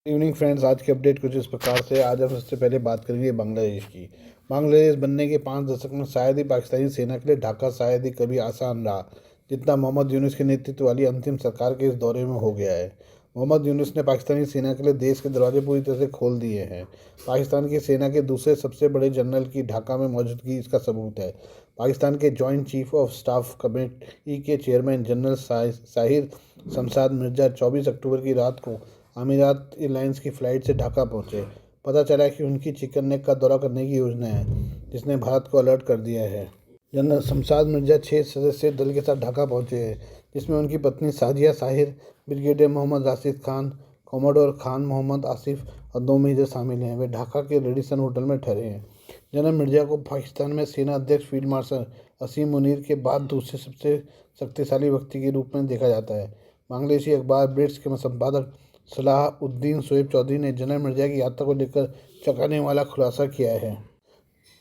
Evening friends, आज की update कुछ इस प्रकार से। आज हम सबसे पहले बात करेंगे बांग्लादेश की। बांग्लादेश बनने के 5 दशक में शायद ही पाकिस्तानी सेना के लिए ढाका शायद ही कभी आसान रहा जितना मोहम्मद यूनुस के नेतृत्व वाली अंतिम सरकार के इस दौरे में हो गया है। मोहम्मद यूनुस ने पाकिस्तानी सेना के लिए देश के दरवाजे पूरी तरह से खोल दिए हैं। पाकिस्तान की सेना के दूसरे सबसे बड़े जनरल की ढाका में मौजूदगी इसका सबूत है। पाकिस्तान के joint chief of staff committee के चेयरमैन जनरल साहिर शमशाद मिर्जा 24 अक्टूबर की रात को अमीरात एयरलाइंस की फ़्लाइट से ढाका पहुंचे। पता चला कि उनकी चिकन नेक का दौरा करने की योजना है, जिसने भारत को अलर्ट कर दिया है। जनरल शमशाद मिर्जा 6 सदस्यीय दल के साथ ढाका पहुंचे हैं, जिसमें उनकी पत्नी साजिया साहिर, ब्रिगेडियर मोहम्मद राशिद खान, कॉमोडोर खान मोहम्मद आसिफ और 2 मेजर शामिल हैं। वे ढाका के रेडिसन होटल में ठहरे हैं। जनरल मिर्जा को पाकिस्तान में सेना अध्यक्ष फील्ड मार्शल असीम मुनीर के बाद दूसरे सबसे शक्तिशाली व्यक्ति के रूप में देखा जाता है। बांग्लादेशी अखबार ब्रिट्स के संपादक सलाहुद्दीन शोएब चौधरी ने जनरल मिर्जा की यात्रा को लेकर चौंकाने वाला खुलासा किया है।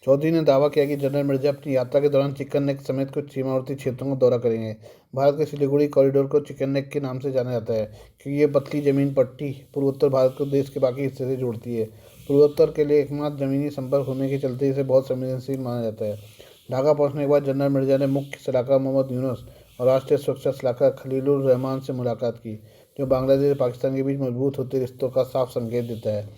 चौधरी ने दावा किया कि जनरल मिर्जा अपनी यात्रा के दौरान चिकन नेक समेत कुछ सीमावर्ती क्षेत्रों का दौरा करेंगे। भारत के सिलीगुड़ी कॉरिडोर को चिकन नेक के नाम से जाना जाता है, क्योंकि ये पतली जमीन पट्टी पूर्वोत्तर भारत को देश के बाकी हिस्से से जोड़ती है। पूर्वोत्तर के लिए एकमात्र जमीनी संपर्क होने के चलते इसे बहुत संवेदनशील माना जाता है। ढाका पहुंचने के बाद जनरल मिर्जा ने मुख्य सलाहकार मोहम्मद यूनुस और राष्ट्रीय सुरक्षा सलाहकार खलीलुर रहमान से मुलाकात की, जो बांग्लादेश और पाकिस्तान के बीच मजबूत होते रिश्तों का साफ संकेत देता है।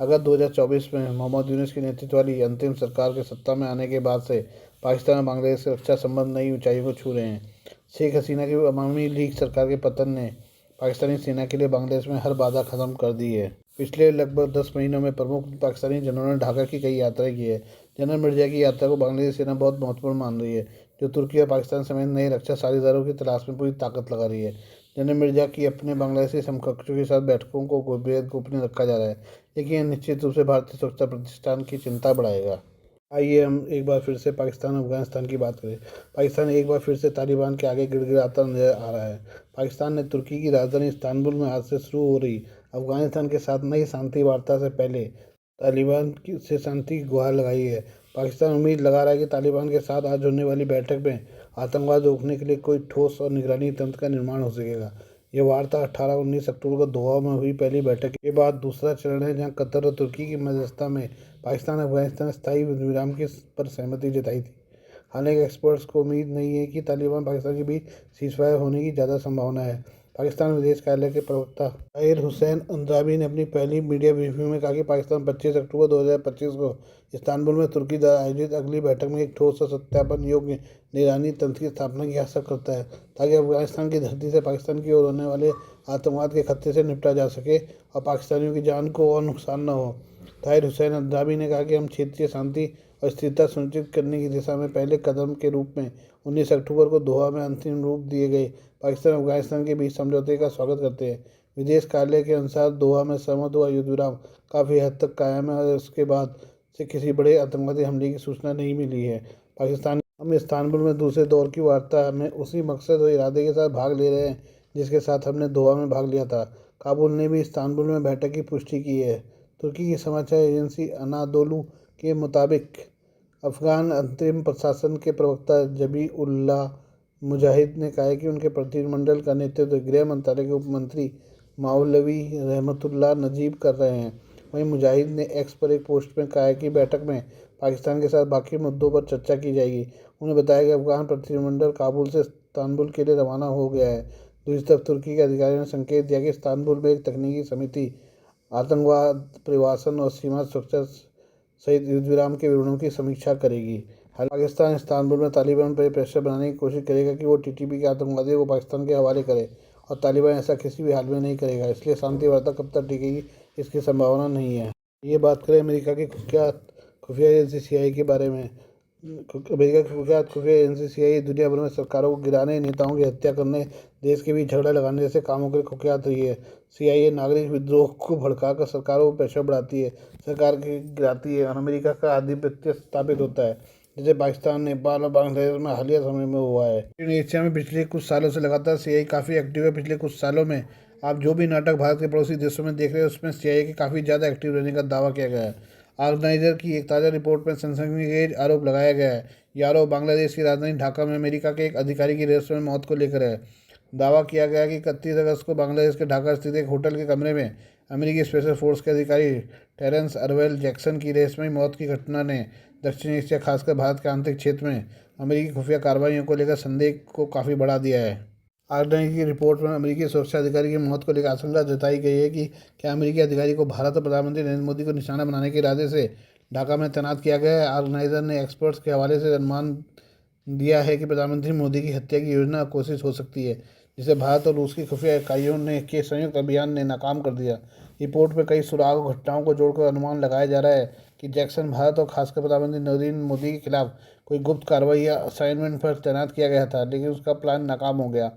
अगस्त 2024 में मोहम्मद यूनुस की नेतृत्व वाली अंतिम सरकार के सत्ता में आने के बाद से पाकिस्तान और बांग्लादेश के रक्षा संबंध नई ऊंचाइयों को छू रहे हैं। शेख हसीना की अवामी लीग सरकार के पतन ने पाकिस्तानी सेना के लिए बांग्लादेश में हर बाधा खत्म कर दी है। पिछले लगभग 10 महीनों में प्रमुख पाकिस्तानी जनरलों ने ढाका की कई यात्राएं की है। जनरल मिर्जा की यात्रा को बांग्लादेश सेना बहुत महत्वपूर्ण मान रही है, जो तुर्की और पाकिस्तान समेत नए रक्षा साझेदारों की तलाश में पूरी ताकत लगा रही है। जनरल मिर्जा की अपने बांग्लादेशी समकक्षों के साथ बैठकों को बेहद गोपनीय रखा जा रहा है, लेकिन यह निश्चित रूप से भारतीय सुरक्षा प्रतिष्ठान की चिंता बढ़ाएगा। आइए हम एक बार फिर से पाकिस्तान और अफगानिस्तान की बात करें। पाकिस्तान एक बार फिर से तालिबान के आगे गिड़गिड़ाता नजर आ रहा है। पाकिस्तान ने तुर्की की राजधानी इस्तांबुल में आज से शुरू हो रही अफगानिस्तान के साथ नई शांति वार्ता से पहले तालिबान से शांति की गुहार लगाई है। पाकिस्तान उम्मीद लगा रहा है कि तालिबान के साथ आज होने वाली बैठक में आतंकवाद रोकने के लिए कोई ठोस और निगरानी तंत्र का निर्माण हो सकेगा। यह वार्ता 18-19 अक्टूबर को दोहा में हुई पहली बैठक के बाद दूसरा चरण है, जहां कतर और तुर्की की मध्यस्थता में पाकिस्तान और अफगानिस्तान स्थायी विराम के पर सहमति जताई थी। हालांकि एक्सपर्ट्स को उम्मीद नहीं है कि तालिबान पाकिस्तान के बीच सीजफायर होने की ज़्यादा संभावना है। पाकिस्तान विदेश कार्यालय के प्रवक्ता ताहिर हुसैन अंद्राबी ने अपनी पहली मीडिया ब्रीफिंग में कहा कि पाकिस्तान 25 अक्टूबर 2025 को इस्तांबुल में तुर्की द्वारा आयोजित अगली बैठक में एक ठोस और सत्यापन योग्य निगरानी तंत्र की स्थापना की आशा करता है, ताकि अफगानिस्तान की धरती से पाकिस्तान की ओर होने वाले आतंकवाद के खतरे से निपटा जा सके और पाकिस्तानियों की जान को और नुकसान न हो। ताहिर हुसैन अंद्राबी ने कहा कि हम क्षेत्रीय शांति और स्थिरता सुनिश्चित करने की दिशा में पहले कदम के रूप में 19 अक्टूबर को दोहा में अंतिम रूप दिए गए पाकिस्तान और अफगानिस्तान के बीच समझौते का स्वागत करते हैं। विदेश कार्यालय के अनुसार दोहा में सहमत हुआ युद्ध विराम काफ़ी हद तक कायम है और उसके बाद से किसी बड़े आतंकवादी हमले की सूचना नहीं मिली है। पाकिस्तान हम इस्तांबुल में दूसरे दौर की वार्ता में उसी मकसद और इरादे के साथ भाग ले रहे हैं जिसके साथ हमने दोहा में भाग लिया था। काबुल ने भी इस्तांबुल में बैठक की पुष्टि की है। तुर्की की समाचार एजेंसी अनादोलू के मुताबिक अफगान अंतरिम प्रशासन के प्रवक्ता जबी उल्लाह मुजाहिद ने कहा है कि उनके प्रतिनिधिमंडल का नेतृत्व गृह मंत्रालय के उप मंत्री मौलवी रहमतुल्लाह नजीब कर रहे हैं। वहीं मुजाहिद ने एक्स पर एक पोस्ट में कहा है कि बैठक में पाकिस्तान के साथ बाकी मुद्दों पर चर्चा की जाएगी। उन्हें बताया कि अफगान प्रतिनिधिमंडल काबुल से इस्तांबुल के लिए रवाना हो गया है। दूसरी तरफ तुर्की के अधिकारियों ने संकेत दिया कि इस्तांबुल में एक तकनीकी समिति आतंकवाद, प्रवासन और सीमा सुरक्षा सहित युद्ध विराम के विवरणों की समीक्षा करेगी। हालांकि पाकिस्तान इस्तांबुल में तालिबान पर प्रेशर बनाने की कोशिश करेगा कि वो टीटीपी के आतंकवादियों को पाकिस्तान के हवाले करे, और तालिबान ऐसा किसी भी हाल में नहीं करेगा। इसलिए शांति वार्ता कब तक टिकेगी, इसकी संभावना नहीं है। ये बात करें अमेरिका की कुख्यात खुफिया एजेंसी सीआईए के बारे में। अमेरिका की कुख्यात खुफिया एजेंसी सीआईए दुनिया भर में सरकारों को गिराने, नेताओं की हत्या करने, देश के बीच झगड़ा लगाने जैसे कामों के लिए कुख्यात रही है। सीआईए नागरिक विद्रोह को भड़काकर सरकारों पर प्रेशर बढ़ाती है, सरकार की गिराती है और अमेरिका का आधिपत्य स्थापित होता है, जैसे पाकिस्तान, नेपाल और बांग्लादेश में हालिया समय में हुआ है। एशिया में पिछले कुछ सालों से लगातार सीआईए काफ़ी एक्टिव है। पिछले कुछ सालों में आप जो भी नाटक भारत के पड़ोसी देशों में देख रहे हैं, उसमें सीआईए के काफ़ी ज़्यादा एक्टिव रहने का दावा किया गया है। ऑर्गेनाइजर की एक ताज़ा रिपोर्ट में सनसनीखेज आरोप लगाया गया है। ये आरोप बांग्लादेश की राजधानी ढाका में अमेरिका के एक अधिकारी की रहस्यमय मौत को लेकर है। दावा किया गया कि 31 अगस्त को बांग्लादेश के ढाका स्थित एक होटल के कमरे में अमेरिकी स्पेशल फोर्स के अधिकारी टेरेंस अर्वेल जैक्सन की रहस्यमयी मौत की घटना ने दक्षिण एशिया, खासकर भारत के आंतरिक क्षेत्र में अमेरिकी खुफिया कार्रवाइयों को लेकर संदेह को काफ़ी बढ़ा दिया है। आगजनी की रिपोर्ट में अमेरिकी सुरक्षा अधिकारी की मौत को लेकर आशंका जताई गई है कि क्या अमेरिकी अधिकारी को भारत और प्रधानमंत्री नरेंद्र मोदी को निशाना बनाने के इरादे से ढाका में तैनात किया गया है। ऑर्गेनाइजर ने एक्सपर्ट्स के हवाले से अनुमान दिया है कि प्रधानमंत्री मोदी की हत्या की योजना कोशिश हो सकती है, जिसे भारत और रूस की खुफिया इकाइयों ने के संयुक्त अभियान ने नाकाम कर दिया। रिपोर्ट में कई सुराग और घटनाओं को जोड़कर अनुमान लगाया जा रहा है कि जैक्सन भारत और खासकर प्रधानमंत्री नरेंद्र मोदी के खिलाफ कोई गुप्त कार्रवाई या असाइनमेंट पर तैनात किया गया था, लेकिन उसका प्लान नाकाम हो गया।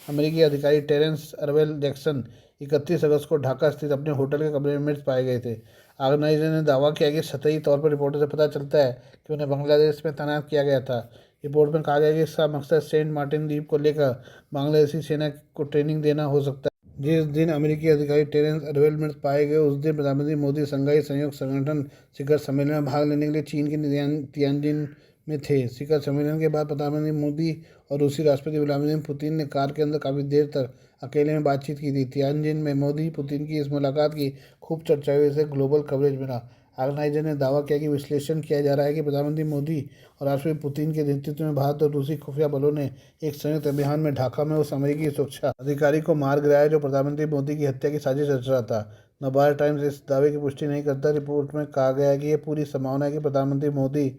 अमेरिकी अधिकारी टेरेंस अर्वेल जैक्सन 31 अगस्त को ढाका स्थित अपने होटल के कमरे में मृत पाए गए थे। ऑर्गेनाइजर ने दावा किया कि सतही तौर पर रिपोर्टों से पता चलता है कि उन्हें बांग्लादेश में तैनात किया गया था। रिपोर्ट में कहा गया कि इसका मकसद सेंट मार्टिन द्वीप को लेकर बांग्लादेशी सेना को ट्रेनिंग देना हो सकता है। जिस दिन अमेरिकी अधिकारी टेरेंस अर्वेल मृत पाए गए उस दिन प्रधानमंत्री मोदी शंघाई सहयोग संगठन शिखर सम्मेलन में भाग लेने के लिए चीन के तियानजिन में थे। शिखर सम्मेलन के बाद प्रधानमंत्री मोदी और रूसी राष्ट्रपति व्लादिमीर पुतिन ने कार के अंदर काफ़ी देर तक अकेले में बातचीत की थी। तियानजिन में मोदी पुतिन की इस मुलाकात की खूब चर्चा हुई, इसे ग्लोबल कवरेज मिला। ऑर्गेनाइजर ने दावा किया कि विश्लेषण किया जा रहा है कि प्रधानमंत्री मोदी और राष्ट्रपति पुतिन के नेतृत्व में भारत और रूसी खुफिया बलों ने एक संयुक्त अभियान में ढाका में उस अमेरिकी सुरक्षा अधिकारी को मार गिराया जो प्रधानमंत्री मोदी की हत्या की साजिश रच रहा था। नवभारत टाइम्स इस दावे की पुष्टि नहीं करता। रिपोर्ट में कहा गया है कि यह पूरी संभावना है कि प्रधानमंत्री मोदी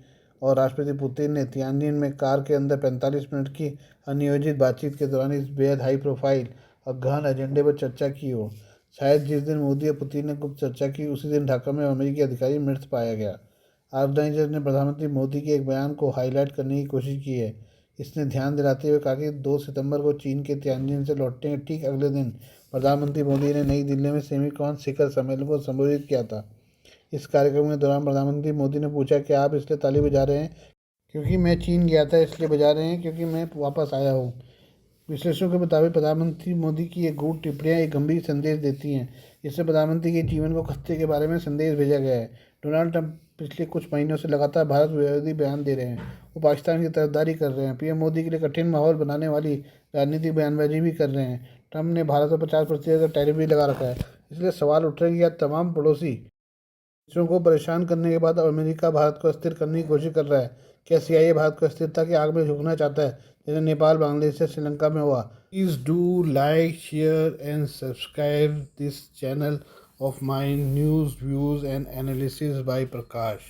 और राष्ट्रपति पुतिन ने तियानजिन में कार के अंदर 45 मिनट की अनियोजित बातचीत के दौरान इस बेहद हाई प्रोफाइल और गहन एजेंडे पर चर्चा की हो। शायद जिस दिन मोदी और पुतिन ने गुप्त चर्चा की उसी दिन ढाका में अमेरिकी अधिकारी मृत पाया गया। ऑर्गेनाइजर ने प्रधानमंत्री मोदी के एक बयान को हाईलाइट करने की कोशिश की है। इसने ध्यान दिलाते हुए कहा कि 2 सितंबर को चीन के तियानजिन से लौटने के ठीक अगले दिन प्रधानमंत्री मोदी ने नई दिल्ली में सेमीकॉन शिखर सम्मेलन को संबोधित किया था। इस कार्यक्रम के दौरान प्रधानमंत्री मोदी ने पूछा कि आप इसलिए ताली बजा रहे हैं क्योंकि मैं चीन गया था, इसलिए बजा रहे हैं क्योंकि मैं वापस आया हूँ। विश्लेषकों के मुताबिक प्रधानमंत्री मोदी की ये गूढ़ टिप्पणियां एक गंभीर संदेश देती हैं। इससे प्रधानमंत्री के जीवन को खतरे के बारे में संदेश भेजा गया है। डोनाल्ड ट्रंप पिछले कुछ महीनों से लगातार भारत विरोधी बयान दे रहे हैं। वो पाकिस्तान की तरफदारी कर रहे हैं। पीएम मोदी के लिए कठिन माहौल बनाने वाली राजनीतिक बयानबाजी भी कर रहे हैं। ट्रंप ने भारत पर 50% का टैरिफ भी लगा रखा है। इसलिए सवाल उठ रहे हैं कि यह तमाम पड़ोसी देशों को परेशान करने के बाद अमेरिका भारत को अस्थिर करने की कोशिश कर रहा है। क्या सीआईए भारत को अस्थिरता की आग में झोंकना चाहता है, जैसे नेपाल, बांग्लादेश या श्रीलंका में हुआ? Please do like, share and subscribe this channel of my news, views and analysis by Prakash.